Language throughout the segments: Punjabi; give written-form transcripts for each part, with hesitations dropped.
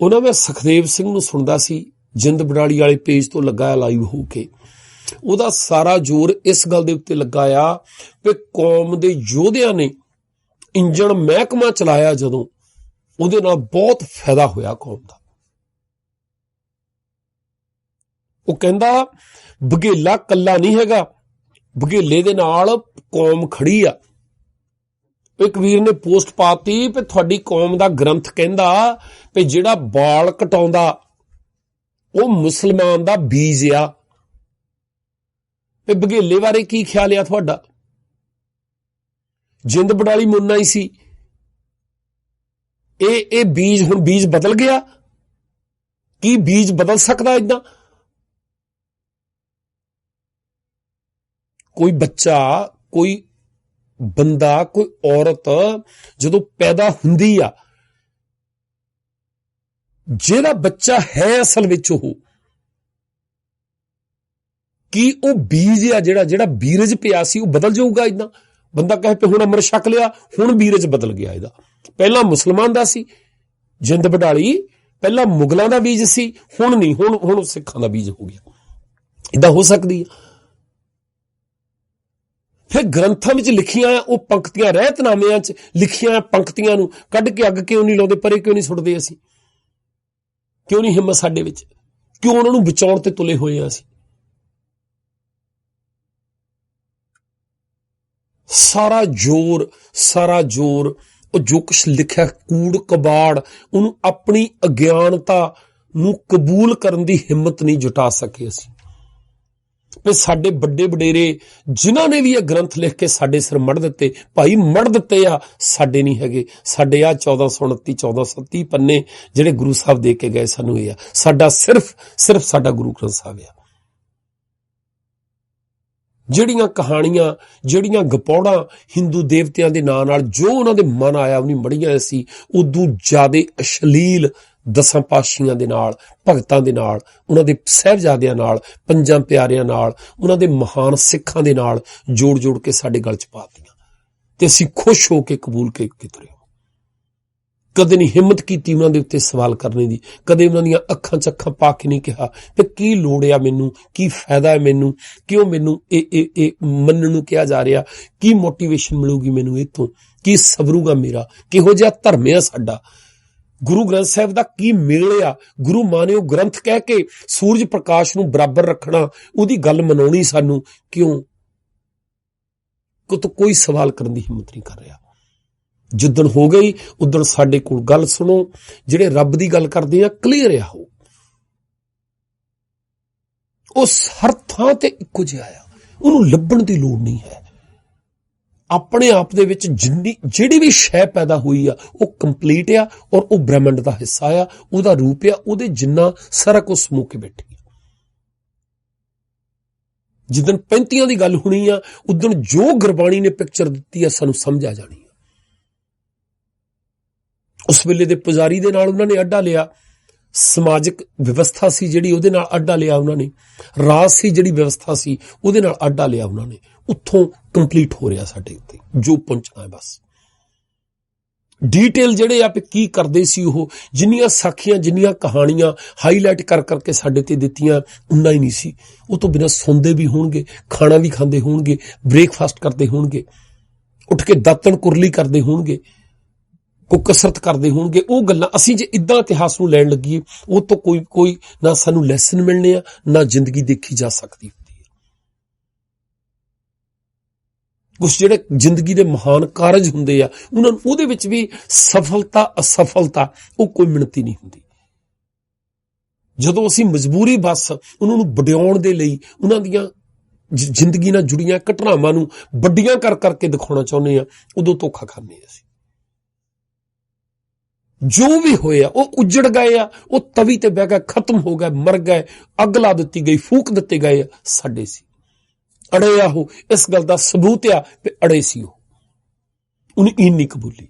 ਉਹਨਾਂ ਮੈਂ ਸੁਖਦੇਵ ਸਿੰਘ ਨੂੰ ਸੁਣਦਾ ਸੀ, ਜਿੰਦ ਬਡਾਲੀ ਵਾਲੇ ਪੇਜ ਤੋਂ ਲੱਗਾ ਲਾਈਵ ਹੋ ਕੇ। ਉਹਦਾ ਸਾਰਾ ਜ਼ੋਰ ਇਸ ਗੱਲ ਦੇ ਉੱਤੇ ਲੱਗਾ ਆ ਕਿ ਕੌਮ ਦੇ ਯੋਧਿਆਂ ਨੇ ਇੰਜਣ ਮਹਿਕਮਾ ਚਲਾਇਆ ਜਦੋਂ, ਉਹਦੇ ਨਾਲ ਬਹੁਤ ਫਾਇਦਾ ਹੋਇਆ ਕੌਮ ਦਾ। ਉਹ ਕਹਿੰਦਾ ਬਘੇਲਾ ਕੱਲਾ ਨਹੀਂ ਹੈਗਾ, ਬਘੇਲੇ ਦੇ ਨਾਲ ਕੌਮ ਖੜੀ ਆ। ਇੱਕ ਵੀਰ ਨੇ ਪੋਸਟ ਪਾਤੀ ਵੀ ਤੁਹਾਡੀ ਕੌਮ ਦਾ ਗ੍ਰੰਥ ਕਹਿੰਦਾ ਵੀ ਜਿਹੜਾ ਬਾਲ ਕਟਾਉਂਦਾ ਉਹ ਮੁਸਲਮਾਨ ਦਾ ਬੀਜ ਆ। ਤੇ ਬਘੇਲੇ ਬਾਰੇ ਕੀ ਖਿਆਲ ਆ ਤੁਹਾਡਾ? ਜਿੰਦ ਬਡਾਲੀ ਮੁੰਨਾ ਹੀ ਸੀ, ਇਹ ਬੀਜ ਹੁਣ ਬੀਜ ਬਦਲ ਗਿਆ? ਕੀ ਬੀਜ ਬਦਲ ਸਕਦਾ ਏਦਾਂ? ਕੋਈ ਬੱਚਾ, ਕੋਈ ਬੰਦਾ, ਕੋਈ ਔਰਤ ਜਦੋਂ ਪੈਦਾ ਹੁੰਦੀ ਆ, ਜਿਹੜਾ ਬੱਚਾ ਹੈ ਅਸਲ ਵਿੱਚ ਉਹ ਕੀ ਉਹ ਬੀਜ ਆ ਜਿਹੜਾ ਬੀਰਜ ਪਿਆ ਸੀ ਉਹ ਬਦਲ ਜਾਊਗਾ ਏਦਾਂ? ਬੰਦਾ ਕਹੇ ਕਿ ਹੁਣ ਅੰਮ੍ਰਿਤ ਛਕ ਲਿਆ, ਹੁਣ ਬੀਰਜ ਬਦਲ ਗਿਆ ਇਹਦਾ। ਪਹਿਲਾਂ ਮੁਸਲਮਾਨ ਦਾ ਸੀ ਜਿੰਦ ਬਡਾਲੀ, ਪਹਿਲਾਂ ਮੁਗਲਾਂ ਦਾ ਬੀਜ ਸੀ, ਹੁਣ ਨਹੀਂ, ਹੁਣ ਸਿੱਖਾਂ ਦਾ ਬੀਜ ਹੋ ਗਿਆ। ਏਦਾਂ ਹੋ ਸਕਦੀ ਆ? ਫਿਰ ਗ੍ਰੰਥਾਂ ਵਿੱਚ ਲਿਖੀਆਂ ਉਹ ਪੰਕਤੀਆਂ, ਰਹਿਤਨਾਮਿਆਂ 'ਚ ਲਿਖੀਆਂ ਪੰਕਤੀਆਂ ਨੂੰ ਕੱਢ ਕੇ ਅੱਗ ਕਿਉਂ ਨਹੀਂ ਲਾਉਂਦੇ, ਪਰੇ ਕਿਉਂ ਨਹੀਂ ਸੁੱਟਦੇ? ਅਸੀਂ ਕਿਉਂ ਨਹੀਂ ਹਿੰਮਤ ਸਾਡੇ ਵਿੱਚ? ਕਿਉਂ ਉਹਨਾਂ ਨੂੰ ਬਚਾਉਣ ਤੇ ਤੁਲੇ ਹੋਏ ਆ ਅਸੀਂ? ਸਾਰਾ ਜ਼ੋਰ ਉਹ ਜੋ ਕੁਛ ਲਿਖਿਆ ਕੂੜ ਕਬਾੜ, ਉਹਨੂੰ ਆਪਣੀ ਅਗਿਆਨਤਾ ਨੂੰ ਕਬੂਲ ਕਰਨ ਦੀ ਹਿੰਮਤ ਨਹੀਂ ਜੁਟਾ ਸਕੇ ਅਸੀਂ। ਵੀ ਸਾਡੇ ਵੱਡੇ ਵਡੇਰੇ ਜਿਨ੍ਹਾਂ ਨੇ ਵੀ ਇਹ ਗ੍ਰੰਥ ਲਿਖ ਕੇ ਸਾਡੇ ਸਿਰ ਮੜ ਦਿੱਤੇ, ਭਾਈ ਮੜ ਦਿੱਤੇ ਆ, ਸਾਡੇ ਨਹੀਂ ਹੈਗੇ। ਸਾਡੇ ਆ 1429 1430 ਪੰਨੇ ਜਿਹੜੇ ਗੁਰੂ ਸਾਹਿਬ ਦੇ ਕੇ ਗਏ ਸਾਨੂੰ, ਇਹ ਆ ਸਾਡਾ ਸਿਰਫ ਸਾਡਾ ਗੁਰੂ ਗ੍ਰੰਥ ਸਾਹਿਬ ਆ। ਜਿਹੜੀਆਂ ਕਹਾਣੀਆਂ, ਜਿਹੜੀਆਂ ਗਪੌੜਾਂ ਹਿੰਦੂ ਦੇਵਤਿਆਂ ਦੇ ਨਾਂ ਨਾਲ ਜੋ ਉਹਨਾਂ ਦੇ ਮਨ ਆਇਆ ਉਹਨੀ ਮੜੀਆਂ ਸੀ, ਉਦੋਂ ਜ਼ਿਆਦਾ ਅਸ਼ਲੀਲ 10 ਪਾਤਸ਼ਾਹੀਆਂ ਦੇ ਨਾਲ, ਭਗਤਾਂ ਦੇ ਨਾਲ, ਉਹਨਾਂ ਦੇ ਸਾਹਿਬਜ਼ਾਦਿਆਂ ਨਾਲ, ਪੰਜਾਂ ਪਿਆਰਿਆਂ ਨਾਲ, ਉਹਨਾਂ ਦੇ ਮਹਾਨ ਸਿੱਖਾਂ ਦੇ ਨਾਲ ਜੋੜ ਕੇ ਸਾਡੇ ਗਲ 'ਚ ਪਾਤੀਆਂ ਤੇ ਅਸੀਂ ਖੁਸ਼ ਹੋ ਕੇ ਕਬੂਲ ਕੇ ਤੁਰੇ। ਕਦੇ ਨਹੀਂ ਹਿੰਮਤ ਕੀਤੀ ਉਹਨਾਂ ਦੇ ਉੱਤੇ ਸਵਾਲ ਕਰਨੇ ਦੀ, ਕਦੇ ਉਹਨਾਂ ਦੀਆਂ ਅੱਖਾਂ 'ਚ ਅੱਖਾਂ ਪਾ ਕੇ ਨਹੀਂ ਕਿਹਾ ਕਿ ਕੀ ਲੋੜ ਆ ਮੈਨੂੰ, ਕੀ ਫਾਇਦਾ ਹੈ ਮੈਨੂੰ, ਕਿਉਂ ਮੈਨੂੰ ਇਹ ਮੰਨਣ ਨੂੰ ਕਿਹਾ ਜਾ ਰਿਹਾ, ਕੀ ਮੋਟੀਵੇਸ਼ਨ ਮਿਲੂਗੀ ਮੈਨੂੰ ਇਹ ਤੋਂ, ਕੀ ਸਬਰੂਗਾ ਮੇਰਾ, ਕਿਹੋ ਜਿਹਾ ਧਰਮ ਆ ਸਾਡਾ, ਗੁਰੂ ਗ੍ਰੰਥ ਸਾਹਿਬ ਦਾ ਕੀ ਮੇਲ ਆ। ਗੁਰੂ ਮਾਂ ਨੇ ਉਹ ਗ੍ਰੰਥ ਕਹਿ ਕੇ ਸੂਰਜ ਪ੍ਰਕਾਸ਼ ਨੂੰ ਬਰਾਬਰ ਰੱਖਣਾ, ਉਹਦੀ ਗੱਲ ਮਨਾਉਣੀ ਸਾਨੂੰ, ਕਿਉਂ? ਕੋਈ ਸਵਾਲ ਕਰਨ ਦੀ ਹਿੰਮਤ ਨਹੀਂ ਕਰ ਰਿਹਾ। ਜਿੱਦਣ ਹੋ ਗਈ ਉਦਣ ਸਾਡੇ ਕੋਲ ਗੱਲ ਸੁਣੋ, ਜਿਹੜੇ ਰੱਬ ਦੀ ਗੱਲ ਕਰਦੇ ਆ ਕਲੀਅਰ ਆ, ਉਹ ਹਰ ਥਾਂ ਤੇ ਇੱਕੋ ਜਿਹਾ ਆ, ਉਹਨੂੰ ਲੱਭਣ ਦੀ ਲੋੜ ਨਹੀਂ ਹੈ। ਆਪਣੇ ਆਪ ਦੇ ਵਿੱਚ ਜਿਹੜੀ ਵੀ ਸ਼ੈ ਪੈਦਾ ਹੋਈ ਆ ਉਹ ਕੰਪਲੀਟ ਆ, ਔਰ ਉਹ ਬ੍ਰਹਿਮੰਡ ਦਾ ਹਿੱਸਾ ਆ, ਉਹਦਾ ਰੂਪ ਆ, ਉਹਦੇ ਜਿੰਨਾ ਸਾਰਾ ਕੁਝ ਸਮੂਹ ਕੇ ਬੈਠੀ ਆ। ਜਿੱਦਣ 35 ਦੀ ਗੱਲ ਹੋਣੀ ਆ, ਉਦਣ ਜੋ ਗੁਰਬਾਣੀ ਨੇ ਪਿਕਚਰ ਦਿੱਤੀ ਆ ਸਾਨੂੰ ਸਮਝ ਆ ਜਾਣੀ ਆ। ਉਸ ਵੇਲੇ ਦੇ ਪੁਜਾਰੀ ਦੇ ਨਾਲ ਉਹਨਾਂ ਨੇ ਅੱਡਾ ਲਿਆ, ਸਮਾਜਿਕ ਵਿਵਸਥਾ ਸੀ ਜਿਹੜੀ ਉਹਦੇ ਨਾਲ ਅੱਡਾ ਲਿਆ ਉਹਨਾਂ ਨੇ, ਰਾਜ ਸੀ ਜਿਹੜੀ ਵਿਵਸਥਾ ਸੀ ਉਹਦੇ ਨਾਲ ਅੱਡਾ ਲਿਆ ਉਹਨਾਂ ਨੇ। ਉੱਥੋਂ ਕੰਪਲੀਟ ਹੋ ਰਿਹਾ ਸਾਡੇ ਉੱਤੇ ਜੋ ਪਹੁੰਚਣਾ ਹੈ। ਬਸ ਡੀਟੇਲ ਜਿਹੜੇ ਆ ਕੀ ਕਰਦੇ ਸੀ ਉਹ, ਜਿੰਨੀਆਂ ਸਾਖੀਆਂ, ਜਿੰਨੀਆਂ ਕਹਾਣੀਆਂ ਹਾਈਲਾਈਟ ਕਰਕੇ ਸਾਡੇ ਤੇ ਦਿੱਤੀਆਂ, ਉਨਾ ਹੀ ਨਹੀਂ ਸੀ। ਉਹ ਤੋਂ ਬਿਨਾਂ ਸੌਂਦੇ ਵੀ ਹੋਣਗੇ, ਖਾਣਾ ਵੀ ਖਾਂਦੇ ਹੋਣਗੇ, ਬ੍ਰੇਕਫਾਸਟ ਕਰਦੇ ਹੋਣਗੇ, ਉੱਠ ਕੇ ਦਾਤਣ ਕੁਰਲੀ ਕਰਦੇ ਹੋਣਗੇ, ਕੋਈ ਕਸਰਤ ਕਰਦੇ ਹੋਣਗੇ। ਉਹ ਗੱਲਾਂ ਅਸੀਂ ਜੇ ਇੱਦਾਂ ਇਤਿਹਾਸ ਨੂੰ ਲੈਣ ਲੱਗੀਏ, ਉਹ ਤੋਂ ਕੋਈ ਨਾ ਸਾਨੂੰ ਲੈਸਨ ਮਿਲਣੇ ਆ, ਨਾ ਜ਼ਿੰਦਗੀ ਦੇਖੀ ਜਾ ਸਕਦੀ ਹੁੰਦੀ ਹੈ। ਕੁਛ ਜਿਹੜੇ ਜ਼ਿੰਦਗੀ ਦੇ ਮਹਾਨ ਕਾਰਜ ਹੁੰਦੇ ਆ, ਉਹਨਾਂ ਨੂੰ ਉਹਦੇ ਵਿੱਚ ਵੀ ਸਫਲਤਾ ਅਸਫਲਤਾ ਉਹ ਕੋਈ ਮਿਣਤੀ ਨਹੀਂ ਹੁੰਦੀ। ਜਦੋਂ ਅਸੀਂ ਮਜਬੂਰੀ ਬਸ ਉਹਨਾਂ ਨੂੰ ਵਡਿਆਉਣ ਦੇ ਲਈ, ਉਹਨਾਂ ਦੀਆਂ ਜ਼ਿੰਦਗੀ ਨਾਲ ਜੁੜੀਆਂ ਘਟਨਾਵਾਂ ਨੂੰ ਵੱਡੀਆਂ ਕਰਕੇ ਦਿਖਾਉਣਾ ਚਾਹੁੰਦੇ ਆ, ਉਦੋਂ ਧੋਖਾ ਖਾਂਦੇ ਅਸੀਂ। ਜੋ ਵੀ ਹੋਇਆ ਉਹ ਉੱਜੜ ਗਏ ਆ, ਉਹ ਤਵੀ ਤੇ ਬਹਿ ਗਏ, ਖਤਮ ਹੋ ਗਏ, ਮਰ ਗਏ, ਅੱਗ ਲਾ ਦਿੱਤੀ ਗਈ, ਫੂਕ ਦਿੱਤੇ ਗਏ ਆ, ਸਾਡੇ ਸੀ। ਅੜੇ ਆ ਉਹ, ਇਸ ਗੱਲ ਦਾ ਸਬੂਤ ਆ ਕਿ ਅੜੇ ਸੀ ਉਹਨੇ ਈਨ ਨਹੀਂ ਕਬੂਲੀ।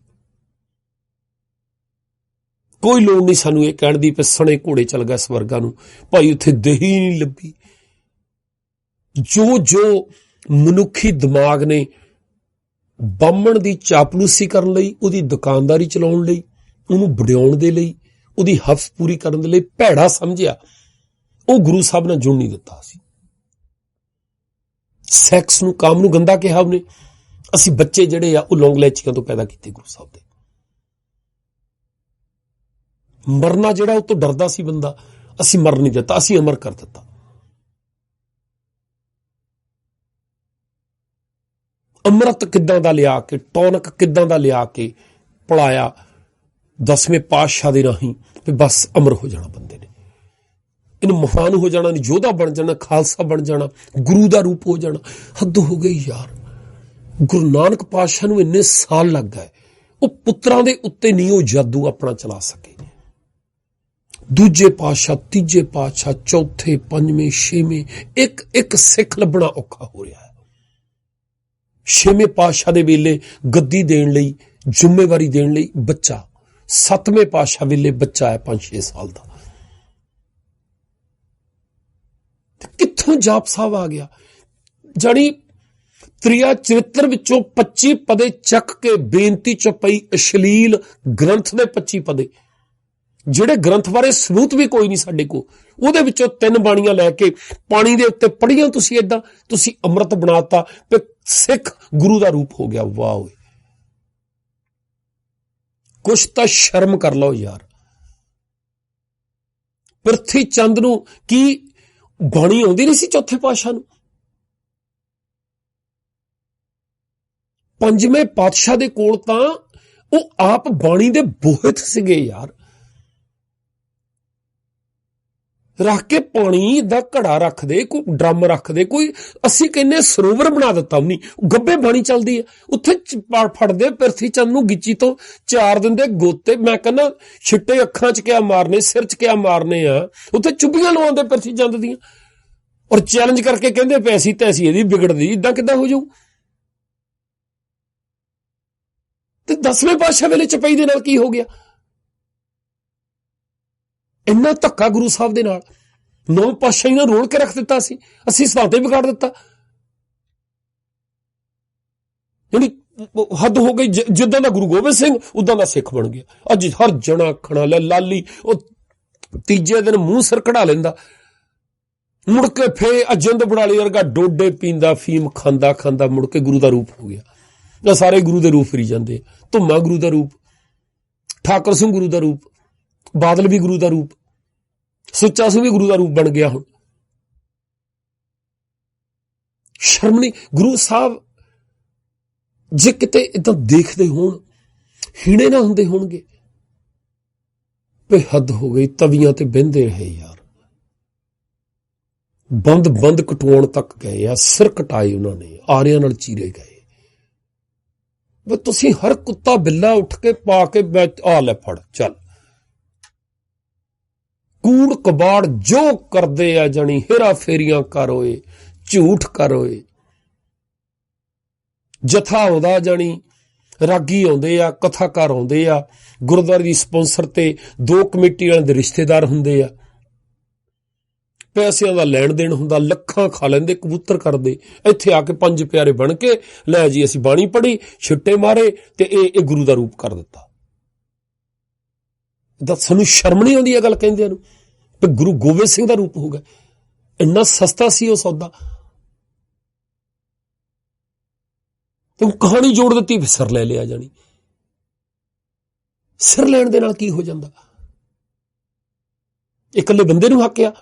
ਕੋਈ ਲੋੜ ਨਹੀਂ ਸਾਨੂੰ ਇਹ ਕਹਿਣ ਦੀ ਕਿ ਸਣੇ ਘੋੜੇ ਚਲ ਗਿਆ ਸਵਰਗਾਂ ਨੂੰ, ਭਾਈ ਉੱਥੇ ਦਹੀ ਨਹੀਂ ਲੱਭੀ। ਜੋ ਮਨੁੱਖੀ ਦਿਮਾਗ ਨੇ ਬਾਹਮਣ ਦੀ ਚਾਪਲੂਸੀ ਕਰਨ ਲਈ, ਉਹਦੀ ਦੁਕਾਨਦਾਰੀ ਚਲਾਉਣ ਲਈ, ਉਹਨੂੰ ਵਡਿਆਉਣ ਦੇ ਲਈ, ਉਹਦੀ ਹਵਸ ਪੂਰੀ ਕਰਨ ਦੇ ਲਈ ਭੈੜਾ ਸਮਝਿਆ, ਉਹ ਗੁਰੂ ਸਾਹਿਬ ਨੇ ਜੁੜ ਨਹੀਂ ਦਿੱਤਾ ਸੀ। ਸੈਕਸ ਨੂੰ, ਕਾਮ ਨੂੰ ਗੰਦਾ ਕਿਹਾ ਉਹਨੇ। ਅਸੀਂ ਬੱਚੇ ਜਿਹੜੇ ਆ ਉਹ ਲੌਂਗ ਲੈਚੀਆਂ ਤੋਂ ਪੈਦਾ ਕੀਤੇ ਗੁਰੂ ਸਾਹਿਬ ਦੇ। ਮਰਨਾ ਜਿਹੜਾ ਉਹ ਤੋਂ ਡਰਦਾ ਸੀ ਬੰਦਾ, ਅਸੀਂ ਮਰ ਨਹੀਂ ਦਿੱਤਾ, ਅਸੀਂ ਅਮਰ ਕਰ ਦਿੱਤਾ। ਅੰਮ੍ਰਿਤ ਕਿੱਦਾਂ ਦਾ ਲਿਆ ਕੇ, ਟੌਨਕ ਕਿੱਦਾਂ ਦਾ ਲਿਆ ਕੇ ਪਲਾਇਆ 10ਵੇਂ ਪਾਤਸ਼ਾਹ ਦੇ ਰਾਹੀਂ, ਤੇ ਬਸ ਅਮਰ ਹੋ ਜਾਣਾ ਬੰਦੇ ਨੇ। ਇਹਨੂੰ ਮਹਾਨ ਹੋ ਜਾਣਾ, ਯੋਧਾ ਬਣ ਜਾਣਾ, ਖਾਲਸਾ ਬਣ ਜਾਣਾ, ਗੁਰੂ ਦਾ ਰੂਪ ਹੋ ਜਾਣਾ। ਹੱਦ ਹੋ ਗਈ ਯਾਰ। ਗੁਰੂ ਨਾਨਕ ਪਾਤਸ਼ਾਹ ਨੂੰ ਇੰਨੇ ਸਾਲ ਲੱਗ ਗਏ, ਉਹ ਪੁੱਤਰਾਂ ਦੇ ਉੱਤੇ ਨਹੀਂ ਉਹ ਜਾਦੂ ਆਪਣਾ ਚਲਾ ਸਕੇ। ਦੂਜੇ ਪਾਤਸ਼ਾਹ, ਤੀਜੇ ਪਾਤਸ਼ਾਹ, ਚੌਥੇ, ਪੰਜਵੇਂ, ਛੇਵੇਂ, ਇੱਕ ਸਿੱਖ ਲੱਭਣਾ ਔਖਾ ਹੋ ਰਿਹਾ ਹੈ। 6ਵੇਂ ਪਾਤਸ਼ਾਹ ਦੇ ਵੇਲੇ ਗੱਦੀ ਦੇਣ ਲਈ, ਜ਼ਿੰਮੇਵਾਰੀ ਦੇਣ ਲਈ ਬੱਚਾ, 7ਵੇਂ ਪਾਤਸ਼ਾਹ ਵੇਲੇ ਬੱਚਾ ਹੈ 5-6 ਸਾਲ ਦਾ। ਕਿੱਥੋਂ ਜਾਪ ਸਾਹਿਬ ਆ ਗਿਆ? ਜਾਣੀ ਤ੍ਰਿਆ ਚਰਿੱਤਰ ਵਿੱਚੋਂ 25 ਪਦੇ ਚੱਕ ਕੇ ਬੇਨਤੀ ਚ ਪਈ ਅਸ਼ਲੀਲ ਗ੍ਰੰਥ ਦੇ 25 ਪਦੇ, ਜਿਹੜੇ ਗ੍ਰੰਥ ਬਾਰੇ ਸਬੂਤ ਵੀ ਕੋਈ ਨਹੀਂ ਸਾਡੇ ਕੋਲ, ਉਹਦੇ ਵਿੱਚੋਂ 3 ਬਾਣੀਆਂ ਲੈ ਕੇ ਪਾਣੀ ਦੇ ਉੱਤੇ ਪੜੀਆਂ ਤੁਸੀਂ। ਏਦਾਂ ਤੁਸੀਂ ਅੰਮ੍ਰਿਤ ਬਣਾਤਾ ਤੇ ਸਿੱਖ ਗੁਰੂ ਦਾ ਰੂਪ ਹੋ ਗਿਆ। ਵਾਹ ਓਏ, ਕੁਛ ਤਾਂ ਸ਼ਰਮ ਕਰ ਲਓ ਯਾਰ। ਪ੍ਰਿਥੀ ਚੰਦ ਨੂੰ ਕੀ ਬਾਣੀ ਆਉਂਦੀ ਨਹੀਂ ਸੀ? ਚੌਥੇ ਪਾਤਸ਼ਾਹ ਨੂੰ, 5ਵੇਂ ਪਾਤਸ਼ਾਹ ਦੇ ਕੋਲ ਤਾਂ ਉਹ ਆਪ ਬਾਣੀ ਦੇ ਬੋਹਿਤ ਸੀਗੇ ਯਾਰ। ਰੱਖ ਕੇ ਪਾਣੀ ਦਾ ਘੜਾ ਰੱਖਦੇ, ਕੋਈ ਡਰਮ ਰੱਖਦੇ, ਕੋਈ ਅਸੀਂ ਕਹਿੰਦੇ ਸਰੋਵਰ ਬਣਾ ਦਿੱਤਾ ਉਹਨੀ, ਗੱਬੇ ਬਾਣੀ ਚੱਲਦੀ ਹੈ। ਉੱਥੇ ਫੜਦੇ ਪ੍ਰਿਥੀ ਚੰਦ ਨੂੰ ਗਿੱਚੀ ਤੋਂ 4 ਦਿੰਦੇ ਗੋਤੇ। ਮੈਂ ਕਹਿੰਦਾ ਛਿੱਟੇ ਅੱਖਾਂ ਚ ਕਿਆ ਮਾਰਨੇ, ਸਿਰ ਚ ਕਿਆ ਮਾਰਨੇ ਆ। ਉੱਥੇ ਚੁੱਭੀਆਂ ਲਵਾਉਂਦੇ ਪ੍ਰਿਥੀ ਚੰਦ ਦੀਆਂ, ਔਰ ਚੈਲੰਜ ਕਰਕੇ ਕਹਿੰਦੇ ਪੈਸੀ ਤੈਸੀ ਇਹਦੀ ਵਿਗੜਦੀ। ਇਦਾਂ ਕਿੱਦਾਂ ਹੋ ਜਾਊ? ਤੇ 10ਵੇਂ ਪਾਤਸ਼ਾਹ ਵੇਲੇ ਚਪਈ ਦੇ ਨਾਲ ਕੀ ਹੋ ਗਿਆ? ਇੰਨਾ ਧੱਕਾ ਗੁਰੂ ਸਾਹਿਬ ਦੇ ਨਾਲ। 9 ਪਾਤਸ਼ਾਹੀ ਨਾਲ ਰੋਲ ਕੇ ਰੱਖ ਦਿੱਤਾ ਸੀ, ਅਸੀਂ ਸਿਧਾਂਤ ਹੀ ਵਿਗਾੜ ਦਿੱਤਾ। ਜਿਹੜੀ ਹੱਦ ਹੋ ਗਈ। ਜਿੱਦਾਂ ਦਾ ਗੁਰੂ ਗੋਬਿੰਦ ਸਿੰਘ ਉਦਾਂ ਦਾ ਸਿੱਖ ਬਣ ਗਿਆ। ਅੱਜ ਹਰ ਜਣਾ ਖਣਾ ਲੈ ਲਾਲੀ, ਉਹ ਤੀਜੇ ਦਿਨ ਮੂੰਹ ਸਿਰ ਕਢਾ ਲੈਂਦਾ, ਮੁੜ ਕੇ ਫੇਰ ਅਜੰਦ ਬੜਾਲੀ ਵਰਗਾ ਡੋਡੇ ਪੀਂਦਾ, ਫੀਮ ਖਾਂਦਾ ਖਾਂਦਾ ਮੁੜ ਕੇ ਗੁਰੂ ਦਾ ਰੂਪ ਹੋ ਗਿਆ। ਜਾਂ ਸਾਰੇ ਗੁਰੂ ਦੇ ਰੂਪ ਫਰੀ ਜਾਂਦੇ। ਧੁੰਮਾ ਗੁਰੂ ਦਾ ਰੂਪ, ਠਾਕਰ ਸਿੰਘ ਗੁਰੂ ਦਾ ਰੂਪ, ਬਾਦਲ ਵੀ ਗੁਰੂ ਦਾ ਰੂਪ, ਸੁੱਚਾ ਸਿੰਘ ਵੀ ਗੁਰੂ ਦਾ ਰੂਪ ਬਣ ਗਿਆ। ਹੁਣ ਸ਼ਰਮ ਨਹੀਂ? ਗੁਰੂ ਸਾਹਿਬ ਜੇ ਕਿਤੇ ਏਦਾਂ ਦੇਖਦੇ ਹੋਣ, ਹੀਣੇ ਨਾ ਹੁੰਦੇ ਹੋਣਗੇ? ਬੇਹੱਦ ਹੋ ਗਈ। ਤਵੀਆਂ ਤੇ ਬਹਿੰਦੇ ਰਹੇ ਯਾਰ, ਬੰਦ ਕਟਵਾਉਣ ਤੱਕ ਗਏ ਆ, ਸਿਰ ਕਟਾਏ ਉਹਨਾਂ ਨੇ, ਆਰਿਆਂ ਨਾਲ ਚੀਰੇ ਗਏ। ਵੀ ਤੁਸੀਂ ਹਰ ਕੁੱਤਾ ਬਿੱਲਾ ਉੱਠ ਕੇ ਪਾ ਕੇ ਆ ਲੈ ਫੜ ਚੱਲ। ਕੂੜ ਕਬਾੜ ਜੋ ਕਰਦੇ ਆ, ਜਾਣੀ ਹੇਰਾ ਫੇਰੀਆਂ ਕਰ ਹੋਏ, ਝੂਠ ਕਰ ਹੋਏ। ਜਥਾ ਆਉਂਦਾ, ਜਾਣੀ ਰਾਗੀ ਆਉਂਦੇ ਆ, ਕਥਾਕਾਰ ਆਉਂਦੇ ਆ, ਗੁਰਦੁਆਰੇ ਦੀ ਸਪਾਂਸਰ ਤੇ 2 ਕਮੇਟੀ ਵਾਲਿਆਂ ਦੇ ਰਿਸ਼ਤੇਦਾਰ ਹੁੰਦੇ ਆ, ਪੈਸਿਆਂ ਦਾ ਲੈਣ ਦੇਣ ਹੁੰਦਾ, ਲੱਖਾਂ ਖਾ ਲੈਂਦੇ, ਕਬੂਤਰ ਕਰਦੇ। ਇੱਥੇ ਆ ਕੇ 5 ਪਿਆਰੇ ਬਣ ਕੇ ਲੈ ਜੀ ਅਸੀਂ ਬਾਣੀ ਪੜ੍ਹੀ, ਛਿੱਟੇ ਮਾਰੇ ਤੇ ਇਹ ਗੁਰੂ ਦਾ ਰੂਪ ਕਰ ਦਿੱਤਾ। ਸਾਨੂੰ ਸ਼ਰਮ ਨਹੀਂ ਆਉਂਦੀ ਇਹ ਗੱਲ ਕਹਿੰਦਿਆਂ ਨੂੰ ਕਿ ਗੁਰੂ ਗੋਬਿੰਦ ਸਿੰਘ ਦਾ ਰੂਪ ਹੋ ਗਿਆ? ਇੰਨਾ ਸਸਤਾ ਸੀ ਉਹ ਸੌਦਾ। ਤੇ ਕਹਾਣੀ ਜੋੜ ਦਿੱਤੀ, ਫਿਰ ਸਿਰ ਲੈ ਲਿਆ। ਜਾਣੀ ਸਿਰ ਲੈਣ ਦੇ ਨਾਲ ਕੀ ਹੋ ਜਾਂਦਾ? ਇਕੱਲੇ ਬੰਦੇ ਨੂੰ ਹੱਕ ਆ,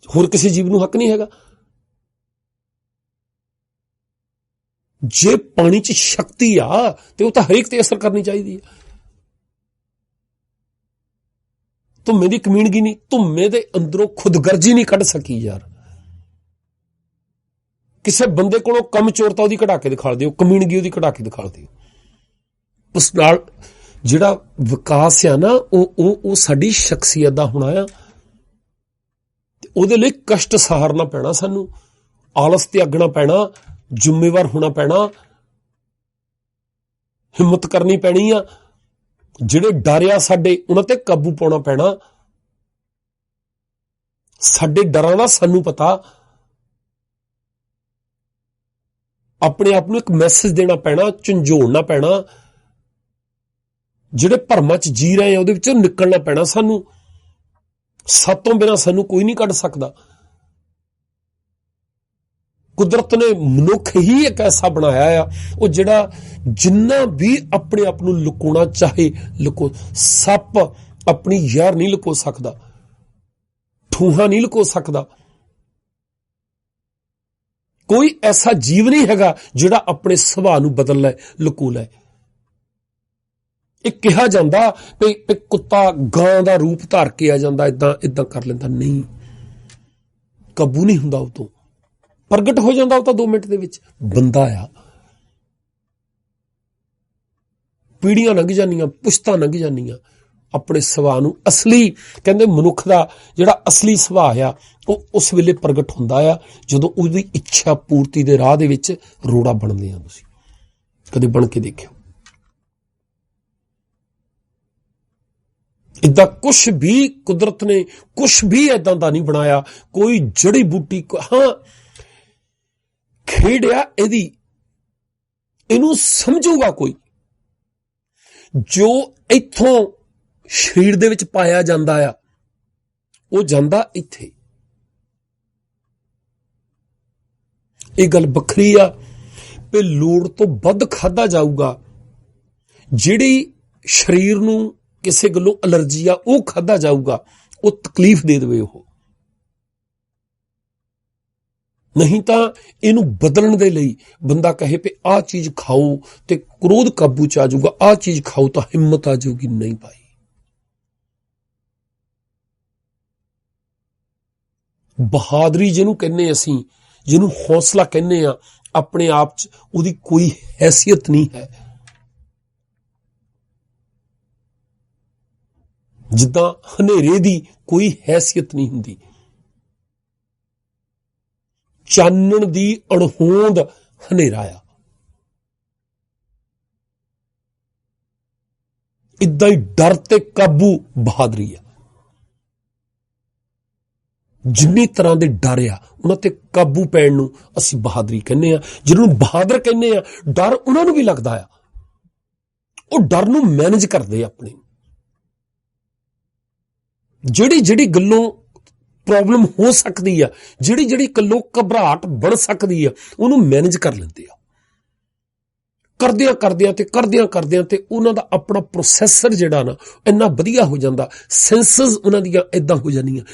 ਹੋਰ ਕਿਸੇ ਜੀਵ ਨੂੰ ਹੱਕ ਨਹੀਂ ਹੈਗਾ। ਜੇ ਪਾਣੀ 'ਚ ਸ਼ਕਤੀ ਆ ਤੇ ਉਹ ਤਾਂ ਹਰੇਕ ਤੇ ਅਸਰ ਕਰਨੀ ਚਾਹੀਦੀ ਹੈ। ਧੁੰਮੇ ਦੀ ਕਮੀਣਗੀ ਨਹੀਂ, ਧੁੰਮੇ ਦੇ ਅੰਦਰੋਂ ਖੁਦਗਰਜੀ ਨਹੀਂ ਕੱਢ ਸਕੀ ਯਾਰ। ਕਿਸੇ ਬੰਦੇ ਕੋਲੋਂ ਕੰਮ ਚੋਰਤਾ ਉਹਦੀ ਕਢਾ ਕੇ ਦਿਖਾ ਦਿਓ, ਕਮੀਣਗੀ ਉਹਦੀ ਕਢਾ ਕੇ ਦਿਖਾ ਦਿਓ। ਉਸ ਨਾਲ ਜਿਹੜਾ ਵਿਕਾਸ ਆ ਨਾ, ਉਹ ਸਾਡੀ ਸ਼ਖਸੀਅਤ ਦਾ ਹੋਣਾ ਆ। ਉਹਦੇ ਲਈ ਕਸ਼ਟ ਸਹਾਰਨਾ ਪੈਣਾ, ਸਾਨੂੰ ਆਲਸ ਤਿਆਗਣਾ ਪੈਣਾ, ਜ਼ਿੰਮੇਵਾਰ ਹੋਣਾ ਪੈਣਾ, ਹਿੰਮਤ ਕਰਨੀ ਪੈਣੀ ਆ। ਜਿਹੜੇ ਡਰ ਆ ਸਾਡੇ, ਉਹਨਾਂ ਤੇ ਕਾਬੂ ਪਾਉਣਾ ਪੈਣਾ। ਸਾਡੇ ਡਰਾਂ ਦਾ ਸਾਨੂੰ ਪਤਾ। ਆਪਣੇ ਆਪ ਨੂੰ ਇੱਕ ਮੈਸੇਜ ਦੇਣਾ ਪੈਣਾ, ਝੰਜੋੜਨਾ ਪੈਣਾ। ਜਿਹੜੇ ਭਰਮਾਂ 'ਚ ਜੀ ਰਹੇ ਆ ਉਹਦੇ ਵਿੱਚੋਂ ਨਿਕਲਣਾ ਪੈਣਾ ਸਾਨੂੰ। ਸੱਤ ਤੋਂ ਬਿਨਾਂ ਸਾਨੂੰ ਕੋਈ ਨਹੀਂ ਕੱਢ ਸਕਦਾ। ਕੁਦਰਤ ਨੇ ਮਨੁੱਖ ਹੀ ਇੱਕ ਐਸਾ ਬਣਾਇਆ ਆ ਉਹ ਜਿਹੜਾ ਜਿੰਨਾ ਵੀ ਆਪਣੇ ਆਪ ਨੂੰ ਲੁਕਾਉਣਾ ਚਾਹੇ ਲੁਕੋ। ਸੱਪ ਆਪਣੀ ਜ਼ਹਿਰ ਨਹੀਂ ਲੁਕੋ ਸਕਦਾ, ਠੂਹਾਂ ਨਹੀਂ ਲੁਕੋ ਸਕਦਾ। ਕੋਈ ਐਸਾ ਜੀਵ ਨਹੀਂ ਹੈਗਾ ਜਿਹੜਾ ਆਪਣੇ ਸੁਭਾਅ ਨੂੰ ਬਦਲ ਲੈ, ਲੁਕੋ ਲੈ। ਇਹ ਕਿਹਾ ਜਾਂਦਾ ਵੀ ਕੁੱਤਾ ਗਾਂ ਦਾ ਰੂਪ ਧਾਰ ਕੇ ਆ ਜਾਂਦਾ, ਇਦਾਂ ਕਰ ਲੈਂਦਾ, ਨਹੀਂ, ਕਾਬੂ ਨਹੀਂ ਹੁੰਦਾ, ਉਹ ਤੋਂ ਪ੍ਰਗਟ ਹੋ ਜਾਂਦਾ ਉਹ ਤਾਂ 2 ਮਿੰਟ ਦੇ ਵਿੱਚ। ਬੰਦਾ ਆ, ਪੀੜ੍ਹੀਆਂ ਲੰਘ ਜਾਂਦੀਆਂ, ਪੁਸ਼ਤਾਂ ਲੰਘ ਜਾਂਦੀਆਂ, ਆਪਣੇ ਸੁਭਾਅ ਨੂੰ ਅਸਲੀ ਕਹਿੰਦੇ ਮਨੁੱਖ ਦਾ ਜਿਹੜਾ ਅਸਲੀ ਸੁਭਾਅ ਆ ਉਹ ਉਸ ਵੇਲੇ ਪ੍ਰਗਟ ਹੁੰਦਾ ਆ ਜਦੋਂ ਉਹਦੀ ਇੱਛਾ ਪੂਰਤੀ ਦੇ ਰਾਹ ਦੇ ਵਿੱਚ ਰੋੜਾ ਬਣਦੇ ਆ। ਤੁਸੀਂ ਕਦੇ ਬਣ ਕੇ ਦੇਖਿਓ? ਇਦਾਂ ਕੁਛ ਵੀ ਕੁਦਰਤ ਨੇ ਕੁਛ ਵੀ ਏਦਾਂ ਦਾ ਨਹੀਂ ਬਣਾਇਆ। ਕੋਈ ਜੜੀ ਬੂਟੀ, ਹਾਂ ਖੇਡਿਆ ਇਹਦੀ, ਇਹਨੂੰ ਸਮਝੂਗਾ ਕੋਈ। ਜੋ ਇੱਥੋਂ ਸਰੀਰ ਦੇ ਵਿੱਚ ਪਾਇਆ ਜਾਂਦਾ ਆ ਉਹ ਜਾਂਦਾ ਇੱਥੇ। ਇਹ ਗੱਲ ਵੱਖਰੀ ਆ ਵੀ ਲੋੜ ਤੋਂ ਵੱਧ ਖਾਧਾ ਜਾਊਗਾ। ਜਿਹੜੀ ਸਰੀਰ ਨੂੰ ਕਿਸੇ ਗੱਲੋਂ ਅਲਰਜੀ ਆ ਉਹ ਖਾਧਾ ਜਾਊਗਾ, ਉਹ ਤਕਲੀਫ ਦੇ ਦੇਵੇ ਉਹ। ਨਹੀਂ ਤਾਂ ਇਹਨੂੰ ਬਦਲਣ ਦੇ ਲਈ ਬੰਦਾ ਕਹੇ ਵੀ ਆਹ ਚੀਜ਼ ਖਾਓ ਤੇ ਕ੍ਰੋਧ ਕਾਬੂ ਚ ਆ ਜਾਊਗਾ, ਆਹ ਚੀਜ਼ ਖਾਓ ਤਾਂ ਹਿੰਮਤ ਆ ਜਾਊਗੀ। ਨਹੀਂ ਭਾਈ, ਬਹਾਦਰੀ ਜਿਹਨੂੰ ਕਹਿੰਦੇ ਅਸੀਂ, ਜਿਹਨੂੰ ਹੌਸਲਾ ਕਹਿੰਦੇ ਆ, ਆਪਣੇ ਆਪ ਚ ਉਹਦੀ ਕੋਈ ਹੈਸੀਅਤ ਨਹੀਂ ਹੈ। ਜਿੱਦਾਂ ਹਨੇਰੇ ਦੀ ਕੋਈ ਹੈਸੀਅਤ ਨਹੀਂ ਹੁੰਦੀ, ਚਾਨਣ ਦੀ ਅਣਹੋਂਦ ਹਨੇਰਾ ਆ। ਇਦਾਂ ਹੀ ਡਰ ਤੇ ਕਾਬੂ ਬਹਾਦਰੀ ਆ। ਜਿੰਨੀ ਤਰ੍ਹਾਂ ਦੇ ਡਰ ਆ ਉਹਨਾਂ ਤੇ ਕਾਬੂ ਪੈਣ ਨੂੰ ਅਸੀਂ ਬਹਾਦਰੀ ਕਹਿੰਦੇ ਆ। ਜਿਹਨਾਂ ਨੂੰ ਬਹਾਦਰ ਕਹਿੰਦੇ ਆ, ਡਰ ਉਹਨਾਂ ਨੂੰ ਵੀ ਲੱਗਦਾ ਆ, ਉਹ ਡਰ ਨੂੰ ਮੈਨੇਜ ਕਰਦੇ ਆਪਣੇ। ਜਿਹੜੀ ਗੱਲੋਂ ਪ੍ਰੋਬਲਮ ਹੋ ਸਕਦੀ ਆ, ਜਿਹੜੀ ਗੱਲੋਂ ਘਬਰਾਹਟ ਬਣ ਸਕਦੀ ਆ, ਉਹਨੂੰ ਮੈਨੇਜ ਕਰ ਲੈਂਦੇ ਆ। ਕਰਦਿਆਂ ਤੇ ਉਹਨਾਂ ਦਾ ਆਪਣਾ ਪ੍ਰੋਸੈਸਰ ਜਿਹੜਾ ਨਾ ਇੰਨਾ ਵਧੀਆ ਹੋ ਜਾਂਦਾ, ਸੈਂਸਸ ਉਹਨਾਂ ਦੀਆਂ ਏਦਾਂ ਹੋ ਜਾਂਦੀਆਂ